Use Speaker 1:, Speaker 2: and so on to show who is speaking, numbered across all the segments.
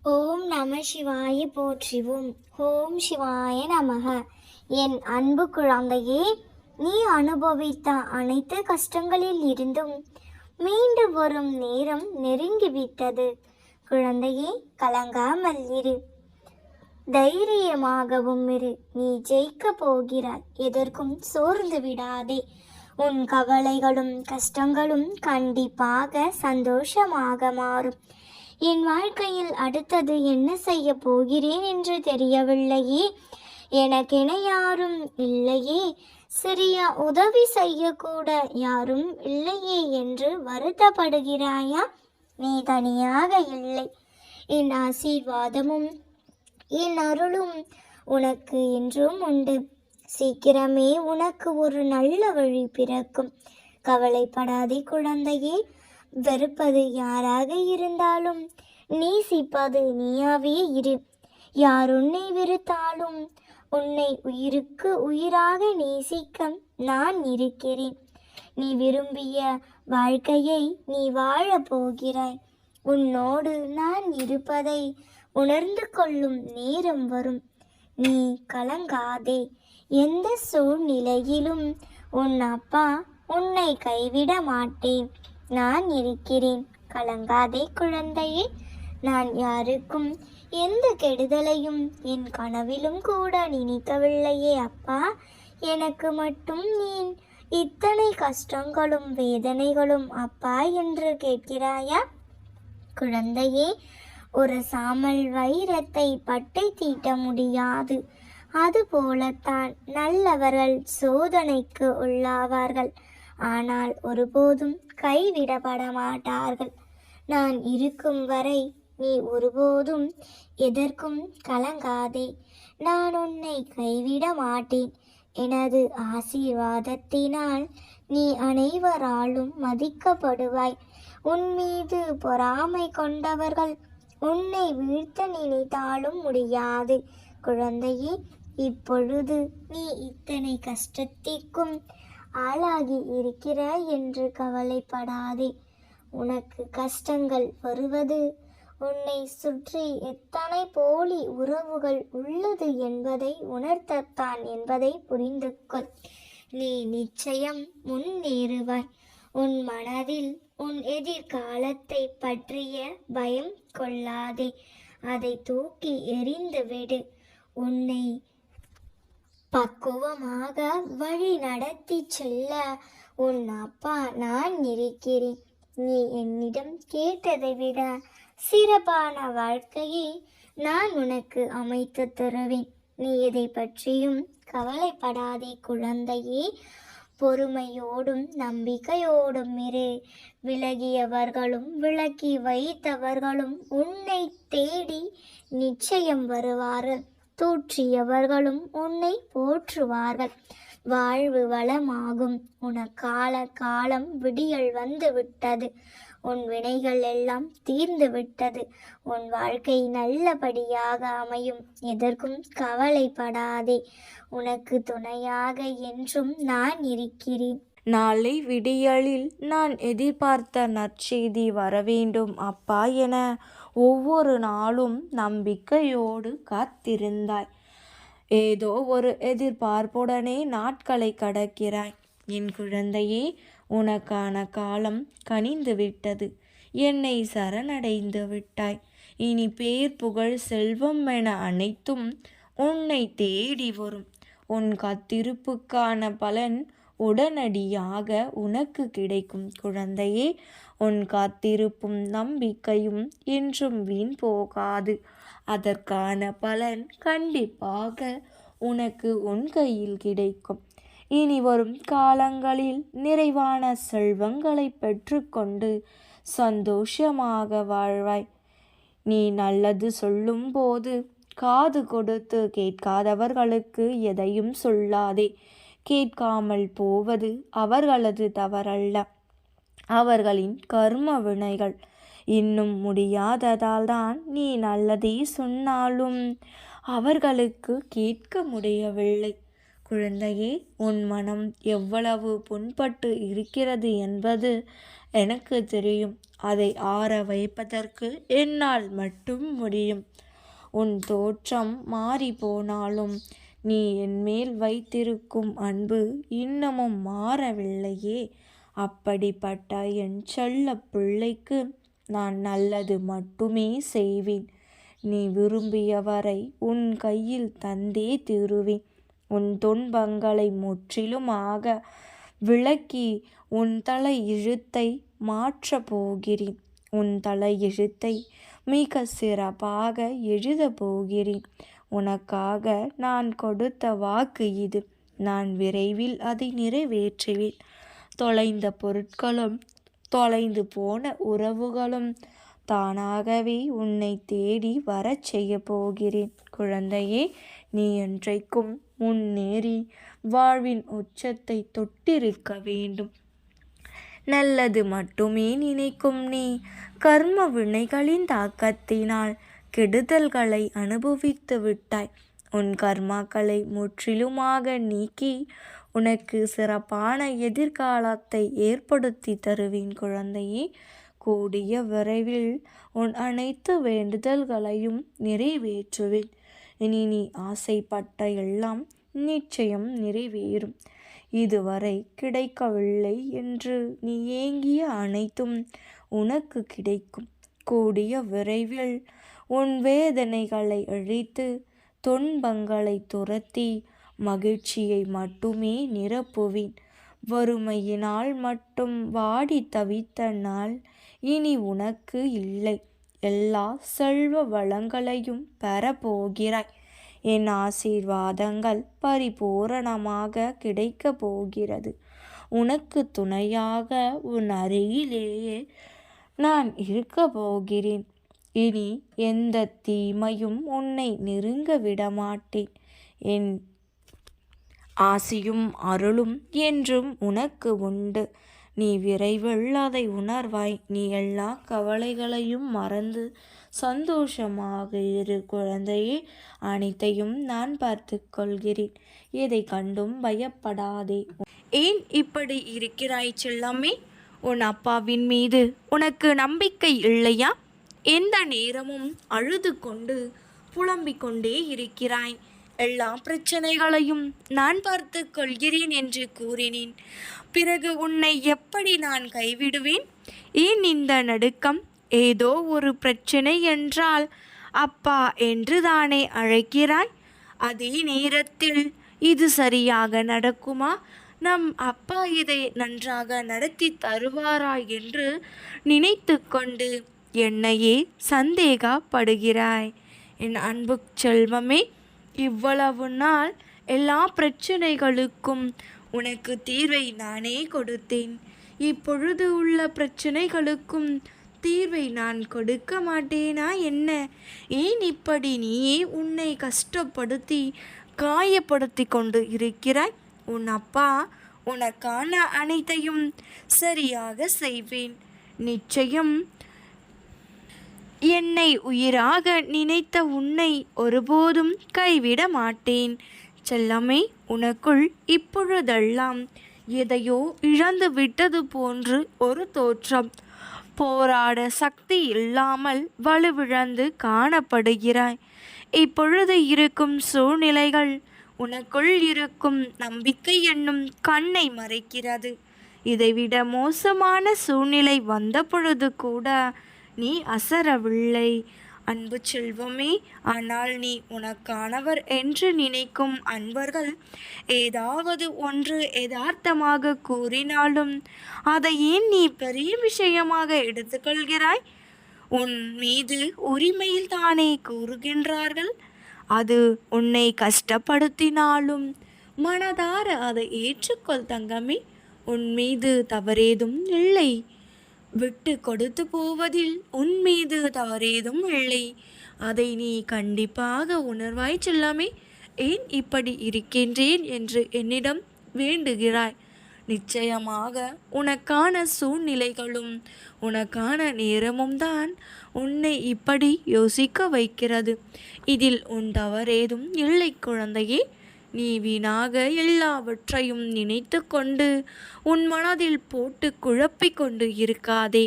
Speaker 1: ஓம் நம சிவாய போற்றிவோம். ஓம் சிவாய நமக. என் அன்பு குழந்தையே, நீ அனுபவித்த அனைத்து கஷ்டங்களில் இருந்தும் மீண்டு வரும் நேரம் நெருங்கிவிட்டது. குழந்தையே, கலங்காமல் இரு, தைரியமாகவும் இரு. நீ ஜெயிக்க போகிறாய். எதற்கும் சோர்ந்து விடாதே. உன் கவலைகளும் கஷ்டங்களும் கண்டிப்பாக சந்தோஷமாக மாறும். என் வாழ்க்கையில் அடுத்தது என்ன செய்ய போகிறேன் என்று தெரியவில்லையே, எனக்கென யாரும் இல்லையே, சிறிய உதவி செய்யக்கூட யாரும் இல்லையே என்று வருத்தப்படுகிறாயா? நீ தனியாக இல்லை. என் ஆசீர்வாதமும் என் அருளும் உனக்கு என்றும் உண்டு. சீக்கிரமே உனக்கு ஒரு நல்ல வழி பிறக்கும். கவலைப்படாதே குழந்தையே. வெறுப்பது யாராக இருந்தாலும் நேசிப்பது நீயாவே இரு. யார் உன்னை வெறுத்தாலும் உன்னை உயிருக்கு உயிராக நேசிக்க நான் இருக்கிறேன். நீ விரும்பிய வாழ்க்கையை நீ வாழப் போகிறாய். உன்னோடு நான் இருப்பதை உணர்ந்து கொள்ளும் நேரம் வரும். நீ கலங்காதே. எந்த சூழ்நிலையிலும் உன் அப்பா உன்னை கைவிட மாட்டேன். நான் இருக்கிறேன். கலங்காதே குழந்தையே. நான் யாருக்கும் எந்த கெடுதலையும் என் கனவிலும் கூட நினைக்கவில்லையே அப்பா. எனக்கு மட்டும் நீ இத்தனை கஷ்டங்களும் வேதனைகளும் அப்பா என்று கேட்கிறாயா? குழந்தையே, ஒரு சாமல் வைரத்தை பட்டை தீட்ட முடியாது. அதுபோலத்தான் நல்லவர்கள் சோதனைக்கு உள்ளாவார்கள். ஆனால் ஒருபோதும் கைவிடப்பட மாட்டார்கள். நான் இருக்கும் வரை நீ ஒருபோதும் எதற்கும் கலங்காதே. நான் உன்னை கைவிட மாட்டேன். எனது ஆசீர்வாதத்தினால் நீ அனைவராலும் மதிக்கப்படுவாய். உன் மீது பொறாமை கொண்டவர்கள் உன்னை வீழ்த்த நினைத்தாலும் முடியாது. குழந்தையே, இப்பொழுது நீ இத்தனை கஷ்டத்திற்கும் ஆளாகி இருக்கிறாய் என்று கவலைப்படாதே. உனக்கு கஷ்டங்கள் வருவது உன்னை சுற்றி எத்தனை போலி உறவுகள் உள்ளது என்பதை உணர்த்தத்தான் என்பதை புரிந்து கொள். நீ நிச்சயம் முன்னேறுவாய். உன் மனதில் உன் எதிர்காலத்தை பற்றிய பயம் கொள்ளாதே. அதை தூக்கி எறிந்து விடு. உன்னை பக்குவமாக வழி நடத்தி செல்ல உன் அப்பா நான் இருக்கிறேன். நீ என்னிடம் கேட்டதை விட சிறப்பான வாழ்க்கையை நான் உனக்கு அமைத்து தருவேன். நீ எதை பற்றியும் கவலைப்படாதே குழந்தையே. பொறுமையோடும் நம்பிக்கையோடும் இரு. விலகியவர்களும் விலக்கி வைத்தவர்களும் உன்னை தேடி நிச்சயம் வருவார்கள். தூற்றியவர்களும் உன்னை போற்றுவார்கள். வாழ்வு வளமாகும். உனக்கால காலம் விடியல் வந்து விட்டது. உன் வினைகள் எல்லாம் தீர்ந்து விட்டது. உன் வாழ்க்கை நல்லபடியாக அமையும். எதற்கும் கவலைப்படாதே. உனக்கு துணையாக என்றும் நான் இருக்கிறேன்.
Speaker 2: நாளை விடியலில் நான் எதிர்பார்த்த நற்செய்தி வரவேண்டும் அப்பா என ஒவ்வொரு நாளும் நம்பிக்கையோடு காத்திருந்தாய். ஏதோ ஒரு எதிர்பார்ப்புடனே நாட்களை கடக்கிறாய். என் குழந்தையே, உனக்கான காலம் கனிந்து விட்டது. என்னை சரணடைந்து விட்டாய். இனி பேர் புகழ் செல்வம் என அனைத்தும் உன்னை தேடி வரும். உன் காத்திருப்புக்கான பலன் உடனடியாக உனக்கு கிடைக்கும். குழந்தையே, உன் காத்திருப்பும் நம்பிக்கையும் என்றும் வீண் போகாது. அதற்கான பலன் கண்டிப்பாக உனக்கு உன் கையில் கிடைக்கும். இனி வரும் காலங்களில் நிறைவான செல்வங்களை பெற்றுக்கொண்டு சந்தோஷமாக வாழ்வாய். நீ நல்லது சொல்லும்போது காது கொடுத்து கேட்காதவர்களுக்கு எதையும் சொல்லாதே. கேட்காமல் போவது அவர்களது தவறல்ல, அவர்களின் கர்ம வினைகள். இன்னும் முடியாததால் தான் நீ நல்லதே சொன்னாலும் அவர்களுக்கு கேட்க முடியவில்லை. குழந்தையே, உன் மனம் எவ்வளவு புண்பட்டு இருக்கிறது என்பது எனக்கு தெரியும். அதை ஆற வைப்பதற்கு என்னால் மட்டும் முடியும். உன் தோற்றம் மாறி போனாலும் நீ என்மேல் வைத்திருக்கும் அன்பு இன்னமும் மாறவில்லையே. அப்படிப்பட்ட என் செல்ல பிள்ளைக்கு நான் நல்லது மட்டுமே செய்வேன். நீ விரும்பியவரை உன் கையில் தந்தே தீருவேன். உன் துன்பங்களை முற்றிலுமாக விளக்கி உன் தலை எழுத்தை மாற்றப் போகிறேன். உன் தலை எழுத்தை மிக சிறப்பாக எழுதப் போகிறேன். உனக்காக நான் கொடுத்த வாக்கு இது. நான் விரைவில் அதை நிறைவேற்றுவேன். தொலைந்த பொருட்களும் தொலைந்து போன உறவுகளும் தானாகவே உன்னை தேடி வரச் செய்ய போகிறேன். குழந்தையே, நீ என்றைக்கும் முன்னேறி வாழ்வின் உச்சத்தை தொட்டிருக்க வேண்டும். நல்லது மட்டுமே நினைக்கும் நீ கர்ம வினைகளின் தாக்கத்தினால் கெடுதல்களை அனுபவித்து விட்டாய். உன் கர்மாக்களை முற்றிலுமாக நீக்கி உனக்கு சிறப்பான எதிர்காலத்தை ஏற்படுத்தி தருவேன். குழந்தையே, கூடிய விரைவில் உன் அனைத்து வேண்டுதல்களையும் நிறைவேற்றுவேன். இனி நீ ஆசைப்பட்ட எல்லாம் நிச்சயம் நிறைவேறும். இதுவரை கிடைக்கவில்லை என்று நீ ஏங்கிய அனைத்தும் உனக்கு கிடைக்கும். கூடிய விரைவில் உன் வேதனைகளை அழித்து துன்பங்களை துரத்தி மகிழ்ச்சியை மட்டுமே நிரப்புவேன். வறுமையினால் மட்டும் வாடி தவித்த நாள் இனி உனக்கு இல்லை. எல்லா செல்வ வளங்களையும் பெறப்போகிறாய். என் ஆசீர்வாதங்கள் பரிபூரணமாக கிடைக்கப் போகிறது. உனக்கு துணையாக உன் அருகிலேயே நான் இருக்க போகிறேன். இனி எந்த தீமையும் உன்னை நெருங்க விடமாட்டேன். என் ஆசியும் அருளும் என்றும் உனக்கு உண்டு. நீ விரைவில் அதை உணர்வாய். நீ எல்லா கவலைகளையும் மறந்து சந்தோஷமாக இரு. குழந்தையே, அனைத்தையும் நான் பார்த்து கொள்கிறேன். எதை கண்டும் பயப்படாதே. ஏன் இப்படி இருக்கிறாய் செல்லம்மே? உன் அப்பாவின் மீது உனக்கு நம்பிக்கை இல்லையா? எந்த நேரமும் அழுது கொண்டு புலம்பிக் கொண்டே இருக்கிறாய். எல்லா பிரச்சனைகளையும் நான் பார்த்து கொள்கிறேன் என்று கூறினேன். பிறகு உன்னை எப்படி நான் கைவிடுவேன்? ஏன் இந்த நடுக்கம்? ஏதோ ஒரு பிரச்சனை என்றால் அப்பா என்று தானே அழைக்கிறாய். அதே நேரத்தில் இது சரியாக நடக்குமா? நம் அப்பா இதை நன்றாக நடத்தி தருவாரா என்று நினைத்து கொண்டு என்னையே சந்தேகப்படுகிறாய். என் அன்பு செல்வமே, இவ்வளவு நாள் எல்லா பிரச்சனைகளுக்கும் உனக்கு தீர்வை நானே கொடுத்தேன். இப்பொழுது உள்ள பிரச்சனைகளுக்கும் தீர்வை நான் கொடுக்க மாட்டேனா என்ன? ஏன் இப்படி நீயே உன்னை கஷ்டப்படுத்தி காயப்படுத்தி கொண்டு இருக்கிறாய்? உன் அப்பா உனக்கான அனைத்தையும் சரியாக செய்வேன். நிச்சயம் என்னை உயிராக நினைத்த உன்னை ஒருபோதும் கைவிட மாட்டேன். செல்லமே, உனக்குள் இப்பொழுதெல்லாம் எதையோ இழந்து விட்டது போன்று ஒரு தோற்றம். போராட சக்தி இல்லாமல் வலுவிழந்து காணப்படுகிறாய். இப்பொழுது இருக்கும் சூழ்நிலைகள் உனக்குள் இருக்கும் நம்பிக்கை என்னும் கண்ணை மறைக்கிறது. இதைவிட மோசமான சூழ்நிலை வந்த பொழுது கூட நீ அசரவில்லை. அன்பு செல்வமே, ஆனால் நீ உனக்கானவர் என்று நினைக்கும் அன்பர்கள் ஏதாவது ஒன்று யதார்த்தமாக கூறினாலும் அதை ஏன் நீ பெரிய விஷயமாக எடுத்துக்கொள்கிறாய்? உன் மீது உரிமையில் தானே கூறுகின்றார்கள். அது உன்னை கஷ்டப்படுத்தினாலும் மனதார அதை ஏற்றுக்கொள் தங்கமே. உன் மீது தவறேதும் இல்லை. விட்டு கொடுத்து போவதில் உன் மீது தவறேதும் இல்லை. அதை நீ கண்டிப்பாக உணர்வாய் செல்லாமே. ஏன் இப்படி இருக்கின்றேன் என்று என்னிடம் வேண்டுகிறாய்? நிச்சயமாக உனக்கான சூழ்நிலைகளும் உனக்கான நேரமும் தான் உன்னை இப்படி யோசிக்க வைக்கிறது. இதில் உன் தவறேதும் இல்லை குழந்தையே. நீ வீணாக எல்லாவற்றையும் நினைத்து கொண்டு உன் மனதில் போட்டு குழப்பிக் கொண்டு இருக்காதே.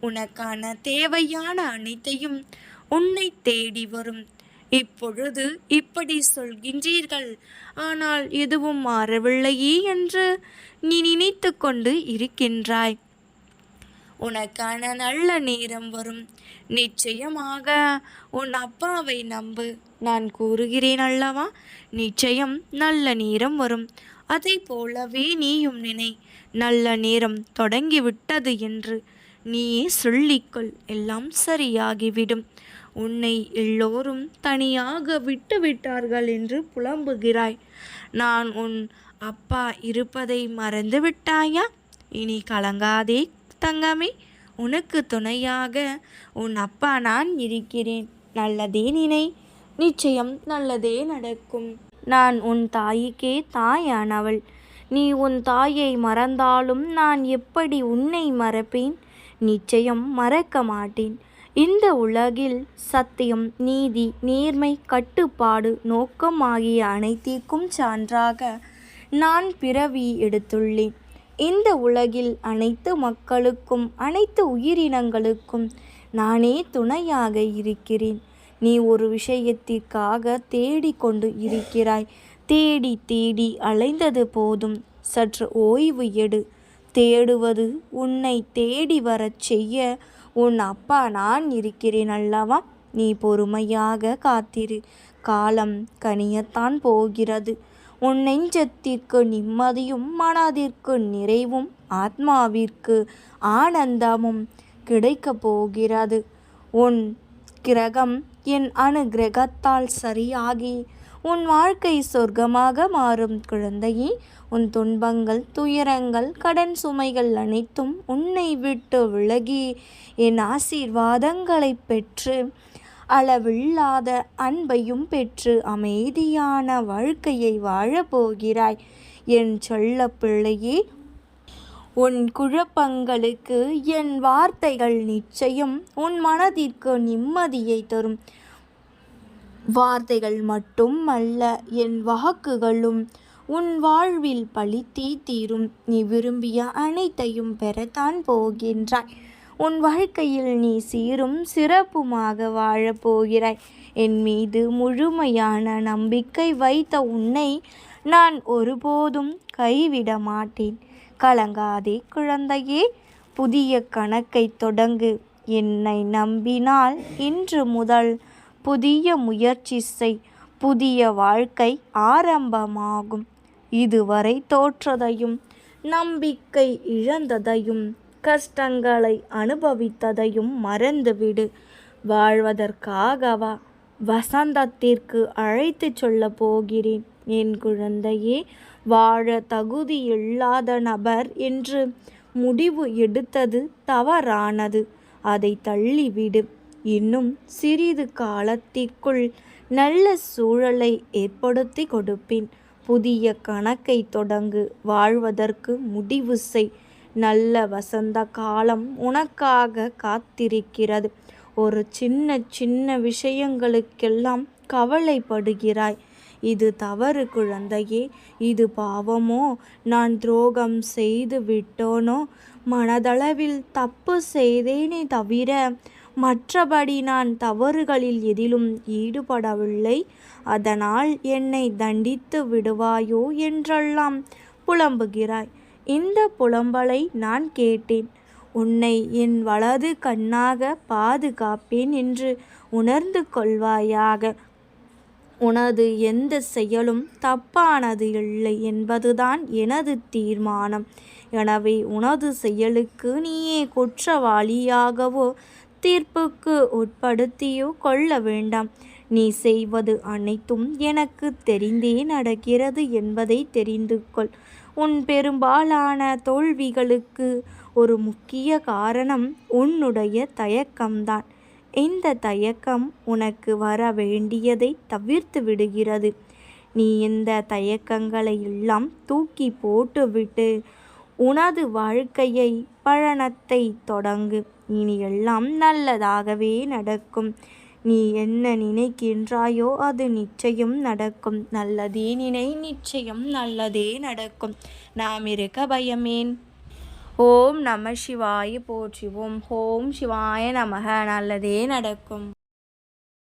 Speaker 2: உனக்கான தேவையான அனைத்தையும் உன்னை தேடி வரும். இப்பொழுது இப்படி சொல்கின்றீர்கள், ஆனால் எதுவும் மாறவில்லையே என்று நீ நினைத்து கொண்டு இருக்கின்றாய். உனக்கான நல்ல நேரம் வரும். நிச்சயமாக உன் அப்பாவை நம்பு. நான் கூறுகிறேன் அல்லவா, நிச்சயம் நல்ல நேரம் வரும். அதை போலவே நீயும் நினை, நல்ல நேரம் தொடங்கிவிட்டது என்று நீயே சொல்லிக்கொள். எல்லாம் சரியாகிவிடும். உன்னை எல்லோரும் தனியாக விட்டுவிட்டார்கள் என்று புலம்புகிறாய். நான் உன் அப்பா இருப்பதை மறந்து விட்டாயா? இனி கலங்காதே தங்கமே, உனக்கு துணையாக உன் அப்பா நான் இருக்கிறேன். நல்லதே நினை, நிச்சயம் நல்லதே நடக்கும். நான் உன் தாய்க்கே தாயானவள். நீ உன் தாயை மறந்தாலும் நான் எப்படி உன்னை மறப்பேன்? நிச்சயம் மறக்க மாட்டேன். இந்த உலகில் சத்தியம், நீதி, நேர்மை, கட்டுப்பாடு, நோக்கம் ஆகிய அனைத்திற்கும் சான்றாக நான் பிறவி எடுத்துள்ளேன். இந்த உலகில் அனைத்து மக்களுக்கும் அனைத்து உயிரினங்களுக்கும் நானே துணையாக இருக்கிறேன். நீ ஒரு விஷயத்திற்காக தேடிக்கொண்டு இருக்கிறாய். தேடி தேடி அலைந்தது போதும். சற்று ஓய்வு எடு. தேடுவது உன்னை தேடி வரச் செய்ய உன் அப்பா நான் இருக்கிறேன் அல்லவா? நீ பொறுமையாக காத்திரு. காலம் கனியத்தான் போகிறது. உன் நெஞ்சத்திற்கு நிம்மதியும் மனதிற்கு நிறைவும் ஆத்மாவிற்கு ஆனந்தமும் கிடைக்கப் போகிறது. உன் கிரகம் என் அனுகிரகத்தால் சரியாகி உன் வாழ்க்கை சொர்க்கமாக மாறும் குழந்தையே. உன் துன்பங்கள், துயரங்கள், கடன் சுமைகள் அனைத்தும் உன்னை விட்டு விலகி என் ஆசீர்வாதங்களை பெற்று அளவில்லாத அன்பையும் பெற்று அமைதியான வாழ்க்கையை வாழப்போகிறாய். என் செல்ல பிள்ளையே, உன் குழப்பங்களுக்கு என் வார்த்தைகள் நிச்சயம் உன் மனதிற்கு நிம்மதியை தரும். வார்த்தைகள் மட்டும் அல்ல, என் வாக்குகளும் உன் வாழ்வில் பழித்தே தீரும். நீ விரும்பிய அனைத்தையும் பெறத்தான் போகின்றாய். உன் வாழ்க்கையில் நீ சீரும் சிறப்புமாக வாழப்போகிறாய். என் மீது முழுமையான நம்பிக்கை வைத்த உன்னை நான் ஒருபோதும் கைவிட மாட்டேன். கலங்காதே குழந்தையே, புதிய கணக்கை தொடங்கு. என்னை நம்பினால் இன்று முதல் புதிய முயற்சி செய். புதிய வாழ்க்கை ஆரம்பமாகும். இதுவரை தோற்றதையும், நம்பிக்கை இழந்ததையும், கஷ்டங்களை அனுபவித்ததையும் மறந்துவிடு. வாழ்வதற்காகவா வசந்தத்திற்கு அழைத்து சொல்ல போகிறேன். என் குழந்தையே, வாழ தகுதியில்லாத நபர் என்று முடிவு எடுத்தது தவறானது. அதை தள்ளிவிடு. இன்னும் சிறிது காலத்திற்குள் நல்ல சூழலை ஏற்படுத்தி கொடுப்பேன். புதிய கணக்கை தொடங்கு. வாழ்வதற்கு முடிவு செய். நல்ல வசந்த காலம் உனக்காக காத்திருக்கிறது. ஒரு சின்ன சின்ன விஷயங்களுக்கெல்லாம் கவலைப்படுகிறாய். இது தவறு குழந்தையே. இது பாவமோ? நான் துரோகம் செய்து விட்டோனோ? மனதளவில் தப்பு செய்தேனே தவிர மற்றபடி நான் தவறுகளில் எதிலும் ஈடுபடவில்லை. அதனால் என்னை தண்டித்து விடுவாயோ என்றெல்லாம் புலம்புகிறாய். இந்த புலம்பலை நான் கேட்டேன். உன்னை என் வலது கண்ணாக பாதுகாப்பேன் என்று உணர்ந்து கொள்வாயாக. உனது எந்த செயலும் தப்பானது இல்லை என்பதுதான் எனது தீர்மானம். எனவே உனது செயலுக்கு நீயே குற்றவாளியாகவோ தீர்ப்புக்கு உட்படுத்தியோ கொள்ள வேண்டாம். நீ செய்வது அனைத்தும் எனக்கு தெரிந்தே நடக்கிறது என்பதை தெரிந்து கொள். உன் பெரும்பாலான தோல்விகளுக்கு ஒரு முக்கிய காரணம் உன்னுடைய தயக்கம்தான். இந்த தயக்கம் உனக்கு வர வேண்டியதை தவிர்த்து விடுகிறது. நீ இந்த தயக்கங்களை எல்லாம் தூக்கி போட்டுவிட்டு உனது வாழ்க்கையை பயணத்தை தொடங்கு. இனி எல்லாம் நல்லதாகவே நடக்கும். நீ என்ன நினைக்கின்றாயோ அது நிச்சயம் நடக்கும். நல்லதே நினை, நிச்சயம் நல்லதே நடக்கும். நாம் இருக்க பயமேன். ஓம் நம சிவாய போற்றுவோம். ஓம் சிவாய நமக. நல்லதே நடக்கும்.